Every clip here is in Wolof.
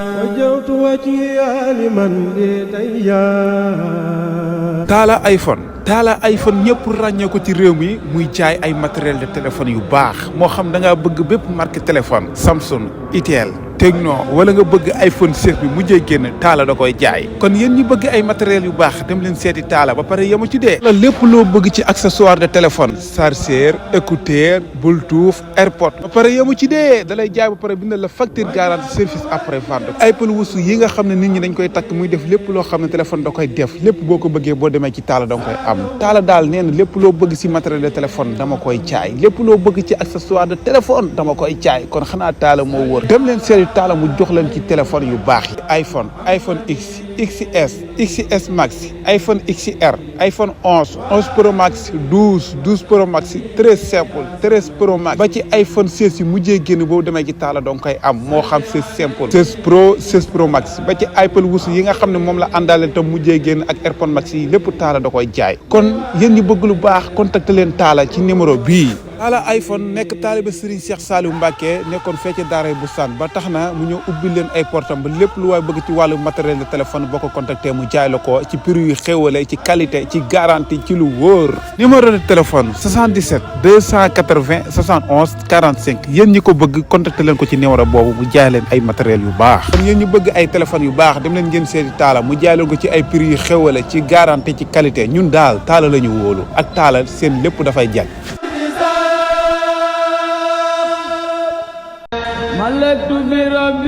وجهت وجهي لمن لديا Talla iPhone ñëpp ràññee ko ci réew mi muy jaay ay matériel de téléphone yu baax moo xam da ngaa bëgg bépp marque téléphone Samsung, Itel, Tecno wala nga bëgg iPhone 16 bi mujjee génn Talla da koy jaay kon yéen ñi bëgg ay matériel yu baax dem leen seeti Talla ba pare yemu ci dee la lépp loo bëgg ci accessoire de téléphone chargeur, écouteur, Bluetooth, AirPod ba pare yemu ci dee da lay jaay ba pare bindal la facture garantie service après vente Apple wusu yi nga xam ne nit ñi dañ koy takk muy def lépp loo xam ne téléphone da koy def lépp boo ko bëggee boo demee ci Talla da nga koy am Talla daal nee na lépp loo bëgg ci matériel de téléphone dama koy jaay lépp loo bëgg ci accessoire de téléphone dama koy jaay kon xanaa Talla moo wóor dem leen seeti Talla mu jox leen ci téléphone yu baax yi iPhone X XS XS Max iPhone XR iPhone 11 Pro Max 12 Pro Max 13 simple 13 Pro Max ba ci iPhone 16 yi mujjee génn boo demee ci Talla danga koy am moo xam 16 simple 16 Pro Max ba ci Apple wusu yi nga xam ne moom la àndaale tam mujjee génn ak AirPod Max yi lépp Talla da koy jaay kon yéen ñi bëgg lu baax contacté leen Talla ci numéro bii Talla iPhone nekk taalibe Serigne Cheikh Saliou Mbacké nekkoon fee ci daaray Boustan ba tax na mu ñëw ubbi leen ay portam ba lépp lu waay bëgg ci wàllu matériel de téléphone boo ko contacté mu jaay la ko ci prix yu xéwale ci qualité ci garantie ci lu wóor numéro de téléphone 77 280 71 45 yéen ñi ko bëgg contacté leen ko ci numéro boobu mu jaay leen ay matériel yu baax kon yéen ñi bëgg ay téléphones yu baax dem leen ngeen seeti Talla mu jaay leen ko ci ay prix yu xéwale ci garantie ci qualité ñun daal Talla la ñu wóolu ak Talla seen lépp dafay jag ملكت برب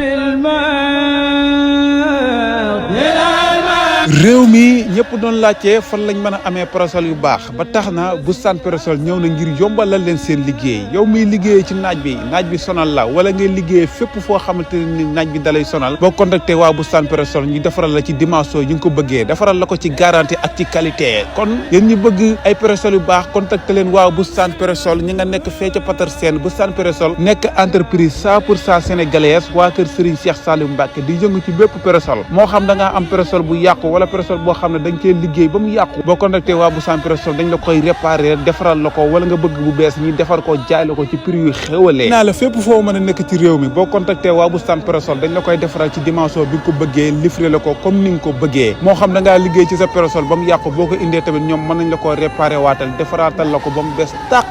réew mi ñëpp doon laajte fan lañ mën a amee parasol yu baax ba tax na Boustan Parasol ñëw na ngir yombalal leen seen liggéey yow miy liggéey ci naaj bi sonal la wala ngay liggéey fépp foo xamante ne ni naaj bi dalay sonal boo contacté waa Boustan Parasol ñu defaral la ci dimension yi nga ko bëggee defaral la ko ci garantie ak ci qualité kon yéen ñi bëgg ay parasol yu baax contacté leen waa Boustan Parasol ñi nga nekk fee ca Petersen Boustan Parasol nekk entreprise 100% sénégalaise waa kër Serigne Cheikh Saliou Mbacké di yëngu ci bépp parasol moo xam da ngaa am parasol bu yàqu wala parasol boo xam ne dañ cee liggéey ba mu yàqu boo contacté waa Boustan Parasol dañ la koy réparer defaral la ko wala nga bëgg bu bees ñi defar ko jaay la ko ci prix yu xéwalee naa la fépp foo mën a nekk ci réew mi boo contacté waa Boustan Parasol dañ la koy defaral ci dimension bi nga ko bëggee livré la ko comme ni nga ko bëggee moo xam da ngaa liggéey ci sa parasol ba mu yàqu boo ko indee tamit ñoom mën nañ la ko réparer waatal defaraatal la ko ba mu bees tàq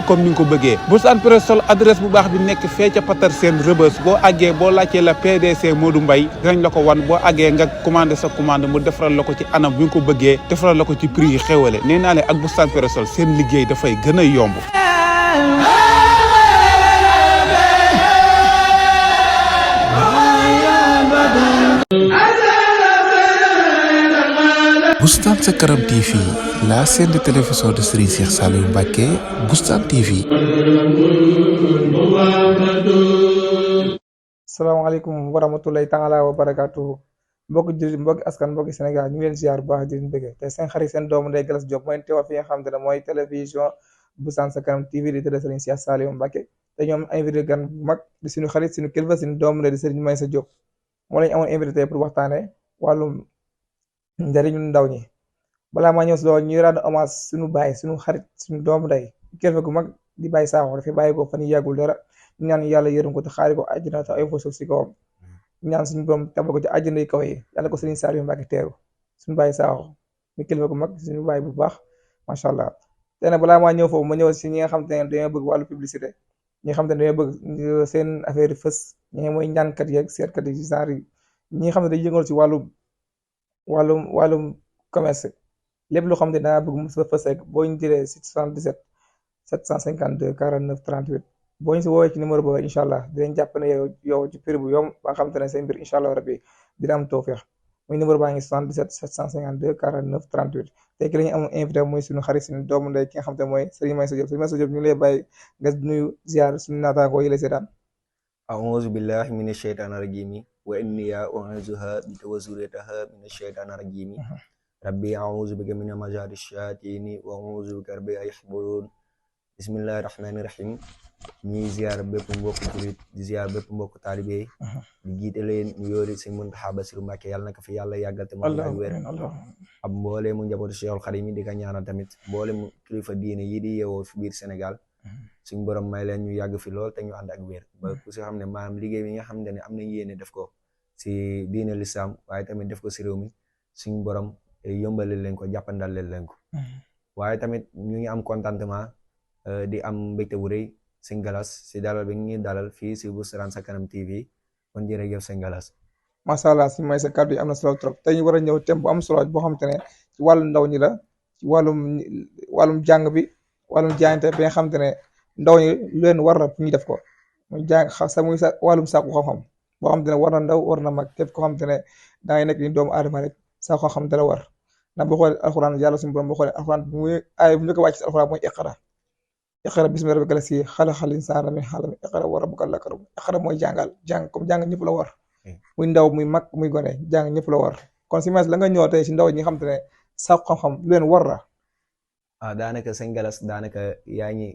comme ni nga ko bëggee Boustan Parasol adresse bu baax bi nekk fee ca Petersen Rebeuss boo àggee boo laajtee la PDC Modou Mbaye dinañ la ko wan boo àggee nga commandé sa commande mu defaral la ko ci anam bi nga ko bëggee defaral la ko ci prix yi xéwale nee naa leen ak Boustan Parasol seen liggéey dafay gën a yomb Boustan Sa Kanam TV, la chaîne de télévision de Serigne Cheikh Saliou Mbacké, Boustan TV. salaamaaleykum wa rahmatulahi taala wa barakaatuhu mbokki jullit mbokki askan mbokki Sénégal ñu ngi leen ziar bu baax di leen bëgg te seen xarit seen doomu ndey Galas Diop mooy teewal fi nga xam te ne mooy télévision Boustan Sa Kanam TV di tëdd Serigne Cheikh Saliou Mbacké te ñoom invité gan bu mag di suñu xarit suñu kilifa suñu doomu ndey di Serigne Maysa Diop moo lañ amoon invité pour waxtaane wàllum njëriñu ndaw ñi balaa maa ñëw si loolu ñuy rendre hommage suñu baay suñu xarit suñu doomu ndey kilifa gu mag di Baye Sakho dafay bàyyi ko fan yi yàggul dara ñu ñaan yàlla yërëm ko te xaari ko àjjana te ay fa suuf si kawam ñu ñaan suñu borom tabal ko ci àjjana yi kaw yi yàlla ko Serigne Saliou Mbacké teeru suñu Baye Sakho ñu kilifa gu mag suñu baay bu baax macha allah te nag balaa maa ñëw foofu ma ñëw si ñi nga xam te ne dañoo bëgg wàllu publicité ñi nga xam te ne dañoo bëgg seen affaire yi fës ñi mooy ñaankat yeeg seetkat yi genre yi ñi nga xam ne dañuy yëngal ci wàllum commerce lépp loo xam ne dangaa bëgg mu fës rek boo ñu jëlee si 77 752 49 38 boo ñu si woowee ci numéro boobu incha allah dinañ jàpp ne yow ci prix bu yomb ba nga xam te ne seen mbir incha allah rabbi dina am tawfeex muy numéro baa ngi 77 752 49 38 tey ki la ñu am invité mooy suñu xarit suñu doomu ndey ki nga xam te mooy Serigne Maysa Diop Serigne Maysa Diop ñu ngi lay bàyyi nga nuyu ziar suñu naataangoo yi lay seetaan a'uuzu billahi mina shaytaani rajiim wa inni u'iizuha bika wa zurriyataha mina shaytaani rajiim rabbi a'uuzu bika min hamazaati shayaatiini wa a'uuzu bika rabbi an yahduruun bismillahi rahmaani rahiim ñuy ziar bépp mbokk julit di ziar bépp mbokk taalibe di jiite leen ñu yoori Sëñ Muntaxa Basiru Mbàkke yàlla na ko fi yàlla yàggal te mu ak wér ab mboole mu njabootu Cheikhul Xadim di ko ñaanal tamit mboole mu kilifa diine yi di yeewoo fi biir Sénégal suñ borom may leen ñu yàgg fi lool te ñu ànd ak wér ba ku si xam ne maanaam liggéey bi nga xam ne am nañ yéene def ko si diine lislaam waaye tamit def ko si réew mi suñ borom yombale leen ko jàppandal leen ko waaye tamit ñu ngi am contentement di am mbégte bu rëy sëñ Galas si dalal bi ngi dalal fii si bu Sen Kanam TV kon jërëjëf sëñ Galas. macha allah si may sa kàddu yi am na solo trop tey ñu war a ñëw thème bu am solo boo xamante ne ci wàllu ndaw ñi la ci wàllum jàng bi wàllum jaayante bi nga xamante ne ndaw ñi lu leen war na ñu def ko muy jàng muy sa wàllum sàkku xam-xam boo xamante ne war na ndaw war na mag képp koo xamante ne da ngay nekk ni doomu aadama rek sàkku xam-xam dala war ndax boo xoolee alxuraan yàlla suñu borom boo xoolee alxuraan muy aay bu njëkk a wàcc si alxuraan mooy iqra bismi rabbika lasi xalaqal insaana min alaq iqra wa rabbukal akram iqra mooy jàng comme jàng ñëpp la war muy ndaw muy mag muy gone jàng ñëpp la war kon si mes la nga ñëw tey si ndaw ñi nga xam te ne sàkku xam-xam lu leen war la daanaka sëñ Galas daanaka yaa ngi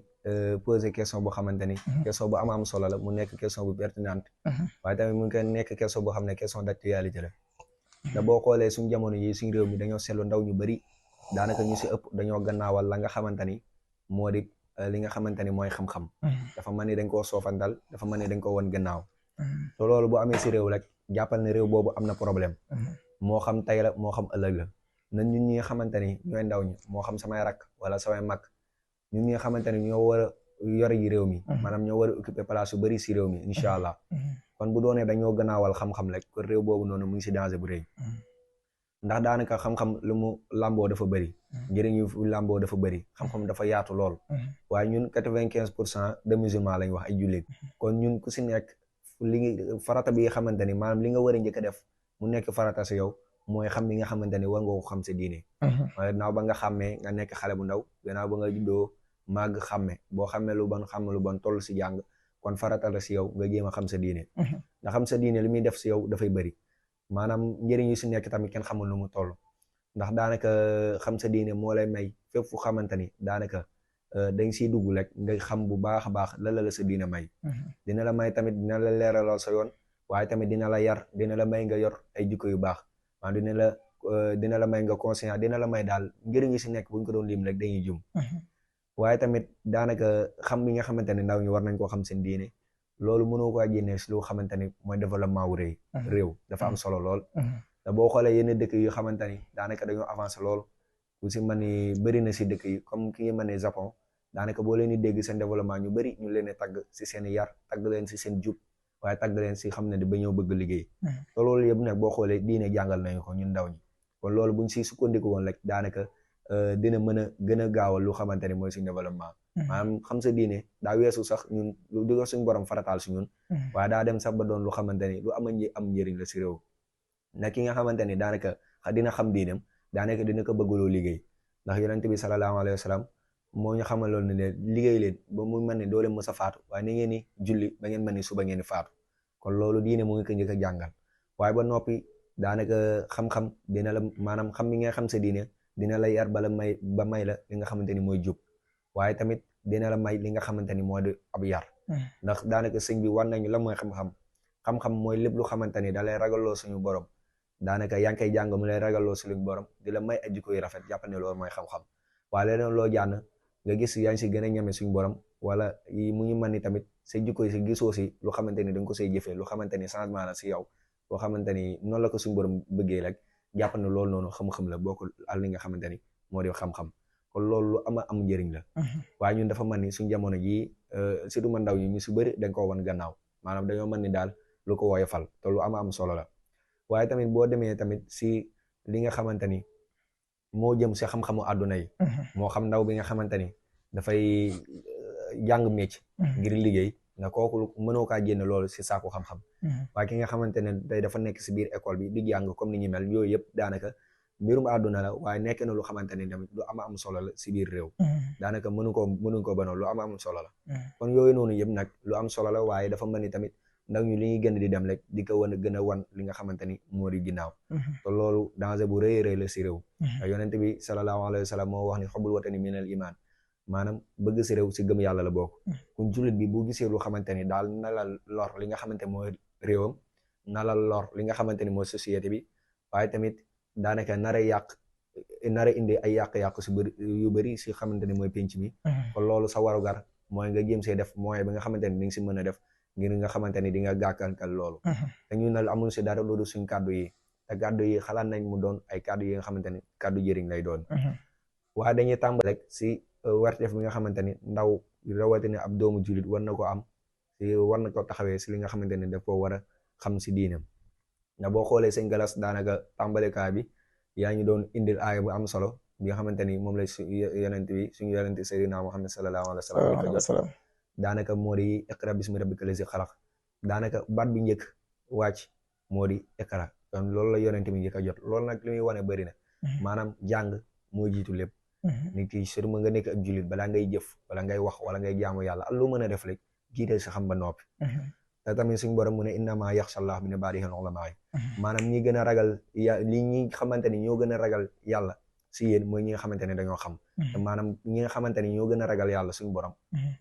posé question boo xamante ni question bu am solo la mu nekk question bu pertinente waaye tamit mu ngi nekk question boo xam ne question d'actualité la da boo xoolee suñ jamono yi suñ réew mi dañoo seetlu ndaw ñu bëri daanaka ñu si ëpp dañoo gannaawal la nga xamante ni moo di li nga xamante ni mooy xam-xam dafa mel ni dañ koo soofandal dafa mel ni dañ ko won gannaaw te loolu bu amee si réew rek jàppal ne réew boobu am na problème moo xam tey la moo xam ëllëg la na ñun ñi nga xamante ni ñooy ndaw ñi moo xam samay rakk wala samay mag ñun ñi nga xamante ni ñoo war a yore yi réew mi maanaam ñoo war a occuper place yu bëri si réew mi incha allah kon bu doonee dañoo gannaawal xam-xam rek kon réew boobu noonu mu ngi si danger bu rëy ndax daanaka xam-xam lu mu làmboo dafa bëri njëriñ yu làmboo dafa bëri xam-xam dafa yaatu lool waaye ñun 95% de musulmans lañ wax ay jullit kon ñun ku si nekk farata bi nga xamante ni maanaam li nga war a njëkk a def mu nekk farata si yow mooy xam li nga xamante ni war nga ko xam sa diine waaye gannaaw ba nga xàmmee nga nekk xale bu ndaw gannaaw ba nga juddoo màgg xàmme boo xàmmee lu bon xam lu bon toll si jàng kon farata la si yow nga jéem a xam sa diine nga xam sa diine li muy def si yow dafay bëri maanaam njëriñ yu si nekk tamit kenn xamul nu mu toll ndax daanaka xam sa diine moo lay may fépp fu xamante ni daanaka dañ siy dugg rek nga xam bu baax a baax la sa diine may dina la may tamit dina la leeralal sa yoon waaye tamit dina la yar dina la may nga yor ay jikko yu baax maanaam dina la may nga conscient dina la may daal njëriñ yu si nekk buñ ko doon lim rek dañuy jum waaye tamit daanaka xam bi nga xamante ne ndaw ñi war nañ koo xam seen diine loolu mënoo ko génnee si lu xamante ni mooy développement wu réew dafa am solo lool te boo xoolee yenn dëkk yu xamante ni daanaka dañoo avancé lool ku si mën ni bëri na si dëkk yi comme ki nga mën ne Japon daanaka boo leen di dégg seen développement ñu bëri ñu leen di tagg si seen yar tagg leen si seen jub waaye tagg leen si xam ne ba ñëw bëgg liggéey te loolu yëpp nag boo xoolee diine jàngal nañu ko ñun ndaw ñi kon loolu buñ si sukkandiku woon rek daanaka dina mën a gën a gaawal lu xamante ni mooy suñu développement maanaam xam sa diine daa weesu sax ñun di ko suñu borom farataal si ñun waaye daa dem sax ba doon lu xamante ni lu am njëriñ la si réew nag ki nga xamante ni daanaka dina xam diinam daanaka dina ko bëggloo liggéey ndax yonent bi sallallahu alayhi wa sallam moo ñu xamaloon ne liggéey leen ba mu mën ne doo leen mës a faatu waaye ni ngeen ni julli ba ngeen mën ni suba ngeen di faatu kon loolu diine mu ngi ko njëkk a jàngal waaye ba noppi daanaka xam-xam dina la maanaam xam mi nga xam sa diine dina la yar ba may la li nga xamante ni mooy jub waaye tamit dina la may li nga xamante ni moo di ab yar ndax daanaka sëñ bi war nañu la mooy xam-xam mooy lépp lu xamante ni da lay ragaloo suñu borom daanaka yaa ngi koy jàng mu lay ragaloo suñu borom di la may ay jikko yu rafet jàpp ne loolu mooy xam-xam waaye leneen loo jàng nga gis yaa ngi si gën a ñeme suñu borom wala mu ngi mën ni tamit sa jikko yi si gisoo si lu xamante ni da nga ko say jëfee lu xamante ni changement la si yow loo xamante ni noonu la ko suñu borom bëggee rek jàpp ne loolu noonu xam-xam la bokkul ak li nga xamante ni moo di xam-xam kon loolu lu am njëriñ la waaye ñun dafa mën ni suñu jamono jii surtout man ndaw ñi ñu si bëri dañ koo wan gannaaw maanaam dañoo mën ni daal lu ko woyofal te lu am solo la waaye tamit boo demee tamit si li nga xamante ni moo jëm si xam-xamu àdduna yi moo xam ndaw bi nga xamante ni dafay jàng métier ngir liggéey nga kooku mënoo kaa génne loolu si saaku xam-xam waaye ki nga xamante ne day dafa nekk si biir école bi di jàng comme ni ñu mel yooyu yëpp daanaka mbirum àdduna la waaye nekk na lu xamante ni tamit lu am solo la si biir réew daanaka mënuñ ko banoo lu am solo la kon yooyu noonu yëpp nag lu am solo la waaye dafa mel ni tamit ndaw ñu li ñuy gën di dem rek di ko gën a wan li nga xamante ni moo di ginnaaw te loolu danger bu rëy rëy la si réew yonent bi sallallahu alayhi wa sallam moo wax ni xubbul watani minal iman maanaam bëgg si réew si gëm yàlla la bokk kun jullit bi bu gisee lu xamante ni daal na la lor li nga xamante mooy réewam na la lor li nga xamante ni mooy société bi waaye tamit daanaka nara indi ay yàq-yàq si bëri yu bëri si xamante ni mooy penc mi kon loolu sa warugar mooy nga jéem see def moyen bi nga xamante ni di nga si mën a def ngir nga xamante ni di nga gàkkankal loolu te ñu ne amul si dara loolu suñ kàddu yi te kàddu yi xalaat nañ mu doon ay kàddu yi nga xamante ni kàddu jëriñ lay doon waaye dañuy tàmbali rek si warteef bi nga xamante ni ndaw rawatina ab doomu julit war na ko am si war na ko taxawee si li nga xamante ni daf ko war a xam si diinam na boo xoolee sëñ Galas daanaka tàmbalikaay bi yaa ngi doon indil aaya bu am solo bi nga xamante ni moom la suñu yonent Seydina Muhammad sallallahu alayhi wa sallam daanaka moo di iqra bismi rabbika lazi xalaq daanaka baat bi njëkk wàcc moo di iqra kon loolu la yonent bi njëkk a jot loolu nag li muy wane bëri na maanaam jàng moo jiitu lépp nit ki sur ma nga nekk ab jullit balaa ngay jëf wala ngay wax wala ngay jaamu yàlla ak lu mën a def rek jiital si xam ba noppi te tamit suñu borom mu ne innama yaxsha Allah min ibaadihi al-ulamaa maanaam ñi gën a ragal ñi xamante ni ñoo gën a ragal yàlla si yéen mooy ñi nga xamante ne dañoo xam te maanaam ñi nga xamante ni ñoo gën a ragal yàlla suñu borom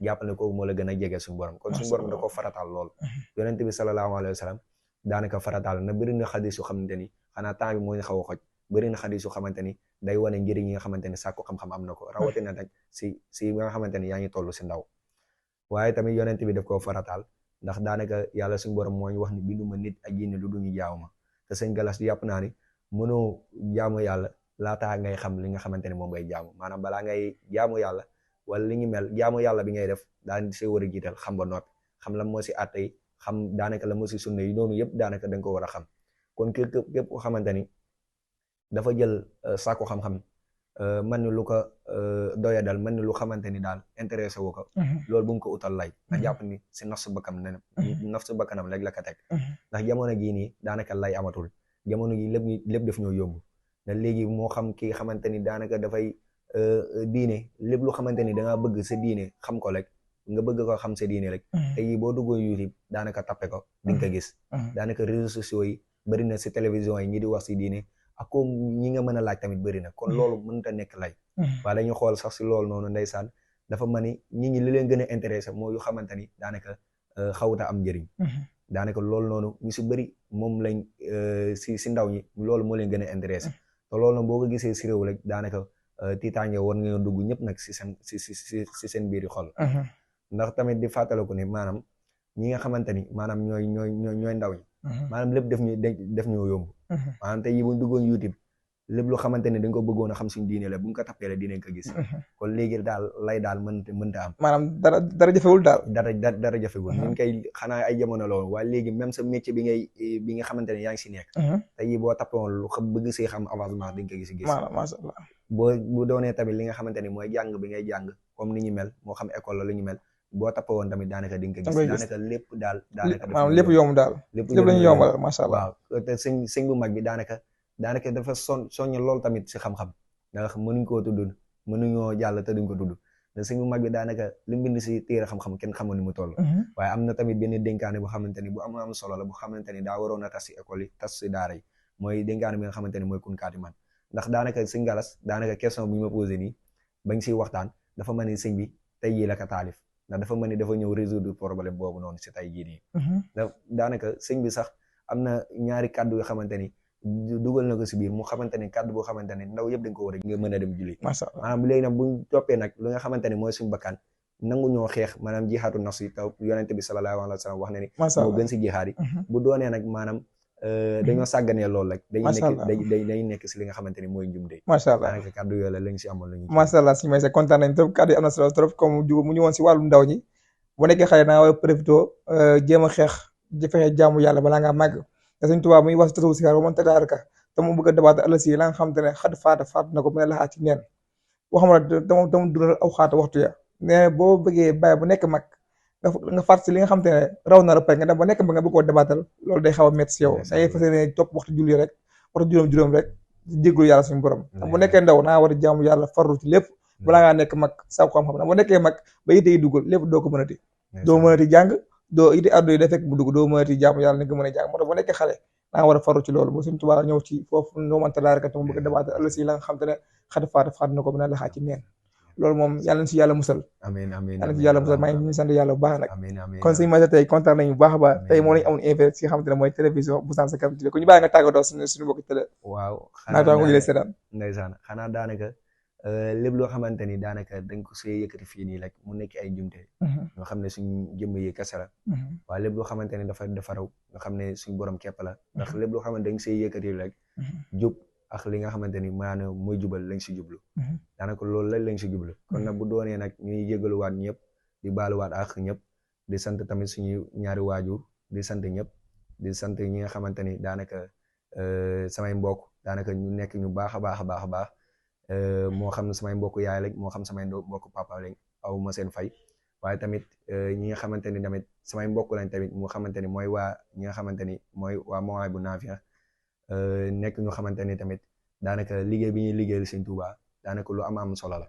jàppal ne kooku moo la gën a jege suñu borom kon suñu borom da ko farataal lool yonent bi sallallahu alayhi wa sallam daanaka farataal na bëri na xadis yu xamante ni xanaa temps bi moo ñu xaw a xoj bëri na xadis yu xamante ni day wane njëriñ yi nga xamante ni sàkku xam-xam am na ko rawatina nag si nga xamante ni yaa ngi toll si ndaw waaye tamit yonent bi daf koo farataal ndax daanaka yàlla suñu borom moo ñu wax ni binduma nit ak jinne lu duñu jaamu ma te sëñ Galas yàpp naa ni mënoo jaamu yàlla laataa ngay xam li nga xamante ni moom ngay jaamu maanaam balaa ngay jaamu yàlla wala li ñu mel jaamu yàlla bi ngay def daan see war a jiital xam ba noppi xam la moo si àtte yi xam daanaka la moo si sunna yi noonu yëpp daanaka da nga ko war a xam kon képp ko xamante ni dafa jël sàkku xam-xam man ni lu ko doya dal man ni lu xamante ni daal intéressé wu ko loolu bu nga ko utal lay nga jàpp ni si nafsu bakkanam léegi la ko teg ndax jamono jii nii daanaka lay amatul jamono ji lépp daf ñoo yóbbu na léegi moo xam ki xamante ni daanaka dafay diine lépp lu xamante ni dangaa bëgg sa diine xam ko rek nga bëgg ko xam sa diine rek te yi boo duggoon YouTube daanaka tappe ko di nga ko gis daanaka réseaux sociaux yi bëri na si télévision yi ñi di wax si diine ak ko ñi nga mën a laaj tamit bëri na kon loolu mënut a nekk lay waaye dañu xool sax si loolu noonu ndeysaan dafa mën ni ñi li leen gën a intéressé moo yu xamante ni daanaka xawuta am njëriñ daanaka loolu noonu ñu si bëri moom lañ si ndaw ñi loolu moo leen gën a intéressé te loolu noonu boo ko gisee si réew rek daanaka tiitaange war nga dugg ñëpp nag si seen biiri xol ndax tamit di fàttaliku ni maanaam ñi nga xamante ni maanaam ñooy ndaw ñi maanaam lépp def ñoo yomb maanaam tey yi buñ duggoon YouTube lépp lu xamante ni dañ ko bëggoon a xam suñ diine la bu ñu ko tappee la dinañ ko gis kon léegi daal lay daal mënta am maanaam dara jafewul daal dara jafewul ñun kay xanaa ay jamono loolu waaye léegi même sa métier bi nga xamante ne yaa ngi si nekk te yi boo tappee woon lu bëgg see xam avancement dañ ko gis masha Allah bu doonee tamit li nga xamante ni mooy jàng bi ngay jàng comme ni ñu mel moo xam école la lu ñu mel boo tappee woon tamit daanaka di nga ko gis daanaka lépp daal daanaka maanaam lépp yomb daal lépp lañu yombal masha Allah waaw te sëñ bu mag bi daanaka dafa soññ lool tamit si xam-xam ndax mënuñ koo tudd mënuñoo jàll te duñ ko tudd te sëñ bu mag bi daanaka li mu bind si téere xam-xam kenn xamul ni mu toll waaye am na tamit benn dénkaane bu xamante ni bu am solo la bu xamante ni daa waroon a tas si école yi tas si daara yi mooy dénkaane bi nga xamante ni mooy kun kaati man ndax daanaka sëñ Galas daanaka question bu ñu ma posé nii bañ siy waxtaan dafa mel ni sëñ bi tey jii la ko taalif ndax dafa mel ni dafa ñëw résoudre problème boobu noonu si tey jii nii daanaka sëñ bi sax am na ñaari kàddu yoo xamante ni dugal na ko si biir mu xamante ni kàddu boo xamante ni ndaw yëpp dañ ko war a nga mën a dem julli maanaam léegi nag buñ toppee nag lu nga xamante ni mooy suñu bakkan nangu ñoo xeex maanaam jihaatu nafs yi taw yonente bi sallallahu alayhi wa sallam wax ne ni moo gën si jihaad yi bu doonee nag maanaam dañoo sàgganee loolu rek dañuy nekk si li nga xamante ni mooy njumte macha Allah daanaka kàddu yooyu la lañ si amoon lañu macha Allah si may sa kontaan nañ trop kàddu yi am na solo trop comme mu ñu woon si wàllu ndaw ñi bu nekkee xale naa war a profité jéem a xeex fexe jaamu yàlla balaa ngaa màgg te Sëñ Tuubaa muy wax si tasawu si xaar ba man tadaaraka te mu bëgg a dabaata ëllëg si la nga xamante ne xat faat na ko mu ne laxaa ci neen waxam la dama dundal aw xaata waxtu ya ne boo bëggee bàyyi bu nekk mag nga fàtt si li nga xamante ne raw na rëppay nga dem ba nekk ba nga bëgg koo dabaatal loolu day xaw a métti si yow dangay fas yéene topp waxtu julli rek waxtu juróom rek jéggul yàlla suñu borom bu nekkee ndaw naa war a jaamu yàlla farlu ci lépp balaa ngaa nekk mag saako xam-xam nag bu nekkee mag ba yite yi duggal lépp doo ko mënati doo mënati jàng doo yite addo yi day fekk mu dugg doo mënati jaamu yàlla ni nga mën a jàng moo tax bu nekkee xale naa war a farlu ci loolu ba Sëñ Tuubaa ñëw ci foofu noo manta daaraka te mu bëgg a dabaatal ëllëg si la nga xamante ne xat faat na ko mu ne laxaa ci neen loolu moom yàlla na si yàlla musal amiin yàlla na si yàlla musal maa ngi sant yàlla bu baax nag kon sëñ Macha tey kontaan nañu bu baax a baax tey moo lañu amoon invité si nga xamante ne mooy télévision bu Sans Carême ko ñu bàyyi nga tàggatoo suñu mbokki télé waaw naa tax ko jëlee seetaan ndeysaan xanaa daanaka lépp loo xamante ni daanaka dañ ko see yëkkati fii nii rek mu nekk ay jumte ñoo xam ne suñ jëmm yi kese la waaye lépp loo xamante ni dafa defaraw nga xam ne suñ borom képp la ndax lépp loo xamante dañ see yëkkati rek jub ak li nga xamante ni maanaam mooy jubal lañ si jublu daanaka loolu lañ si jublu kon nag bu doonee nag ñuy jégaluwaat ñëpp di baaluwaat ak ñëpp di sant tamit suñu ñaari waajur di sant ñëpp di sant ñi nga xamante ni daanaka samay mbokk daanaka ñu nekk ñu baax a baax a baax a baax moo xam ne samay mbokk yaay lañ moo xam samay mbokk papa lañ aw ma seen fay waaye tamit ñi nga xamante ni tamit samay mbokk lañ tamit moo xamante ni mooy waa ñi nga xamante ni mooy waa Mawahibou Nafih nekk ñu xamante ni tamit daanaka liggéey bi ñuy liggéeyal Sëñ Tuubaa daanaka lu am solo la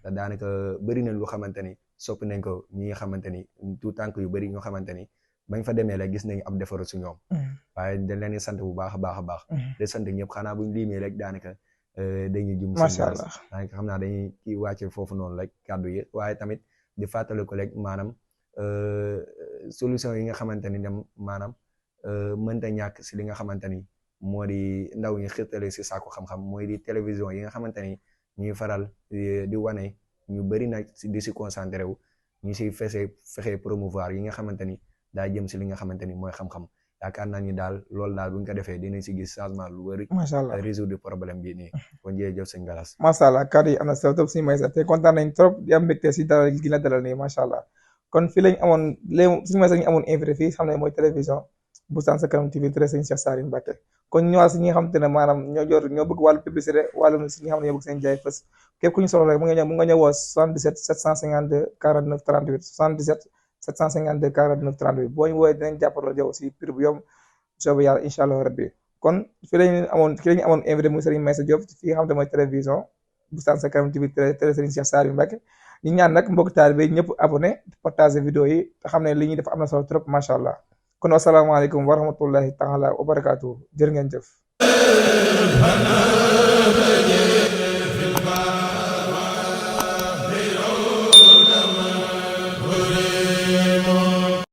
te daanaka bëri na lu xamante ni soppi nañ ko ñi nga xamante ni tout tànk yu bëri ñoo xamante ni bañ fa demee rek gis nañ ab defaru si ñoom waaye dañ leen di sant bu baax a baax a baax di sant ñëpp xanaa buñ limee rek daanaka dañuy jum macha allah daanaka xam naa dañuy kii wàcce foofu noonu rek kàddu yi waaye tamit di fàttali ko rek maanaam solution yi nga xamante ni dem maanaam mënta ñàkk si li nga xamante ni moo di ndaw ñi xirtale si sàkku xam-xam mooy di télévision yi nga xamante ni ñuy faral di wane ñu bëri nag di si concentré wu ñu si fexe promouvoir yi nga xamante ni daa jëm si li nga xamante ni mooy xam-xam yaakaar naa ni daal loolu daal bu ñu ko defee dinañ si gis changement lu bëri. macha allah résoudre problème bii nii. kon jërëjëf sëñ Galas. macha allah kàddu yi am na solo trop suñu may sax te kontaan nañ trop di am mbégte si dalal gi la dalal nii macha allah kon fii lañ amoon léegi suñu may sax ñu amoon invité fii xam ne mooy télévision Boustan Sa Kanam TV très sëñ Cheikh Saliou Mbacké kon ñëwaat si ñi nga xamante ne maanaam ñoo bëgg wàllu publicité wàllu si ñi nga xam ne ñoo bëgg seen jaay fës képp ku ñu soxla rek mu nga ñëw woo 77 752 49 38 77 752 49 38 boo ñu woowee dinañ jàppaloo yow si prix bu yomb soobee yàlla incha allah rabbi kon fii lañu amoon invité muy Serigne Meissa Diop fii nga xamante mooy télévision Boustan Sa Kanam TV télé Serigne Cheikh Saliou Mbacké ñu ñaan nag mbokk taalibe ñëpp abonné partager vidéo yi te xam ne li ñuy def am na solo trop macha allah kon asalaamaaleykum wa rahmatullahi taala wa barakaatu jërë ngeen jëf